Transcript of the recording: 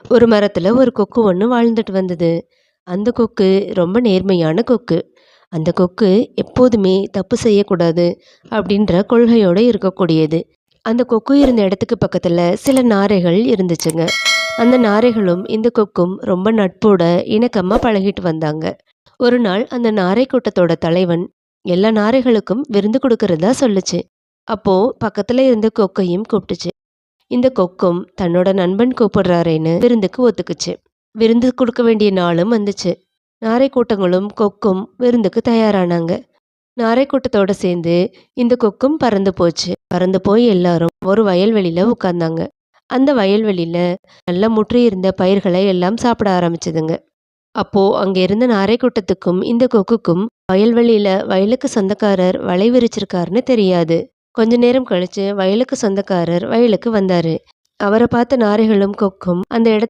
ஒரு மரத்துல ஒரு கொக்கு ஒன்று வாழ்ந்துட்டு வந்தது. அந்த கொக்கு ரொம்ப நேர்மையான கொக்கு. அந்த கொக்கு எப்போதுமே தப்பு செய்யக்கூடாது அப்படின்ற கொள்கையோட இருக்கக்கூடியது. அந்த கொக்கு இருந்த இடத்துக்கு பக்கத்துல சில நாரைகள் இருந்துச்சுங்க. அந்த நாரைகளும் இந்த கொக்கும் ரொம்ப நட்போட இணக்கமா பழகிட்டு வந்தாங்க. ஒரு நாள் அந்த நாரை கூட்டத்தோட தலைவன் எல்லா நாரைகளுக்கும் விருந்து கொடுக்கறதா சொல்லுச்சு. அப்போ பக்கத்துல இருந்த கொக்கையும் கூப்பிட்டுச்சு. இந்த கொக்கும் தன்னோட நண்பன் கூப்பிடுறாரேன்னு விருந்துக்கு ஒத்துக்குச்சு. விருந்து கொடுக்க வேண்டிய நாளும் வந்துச்சு. நாரை கூட்டங்களும் கொக்கும் விருந்துக்கு தயாரானாங்க. நாரை கூட்டத்தோட சேர்ந்து இந்த கொக்கும் பறந்து போச்சு. பறந்து போய் எல்லாரும் ஒரு வயல்வெளியில உட்கார்ந்தாங்க. அந்த வயல்வெளியில நல்லா முற்றி இருந்த பயிர்களை எல்லாம் சாப்பிட ஆரம்பிச்சதுங்க. அப்போ அங்க இருந்த நாரை கூட்டத்துக்கும் இந்த கொக்குக்கும் வயல்வெளியில வயலுக்கு சொந்தக்காரர் வலை விரிச்சிருக்காருன்னு தெரியாது. கொஞ்ச நேரம் கழிச்சு வயலுக்கு சொந்தக்காரர் வயலுக்கு வந்தாரு. அவரை பார்த்த நாரைகளும் கொக்கும் அந்த இடத்துல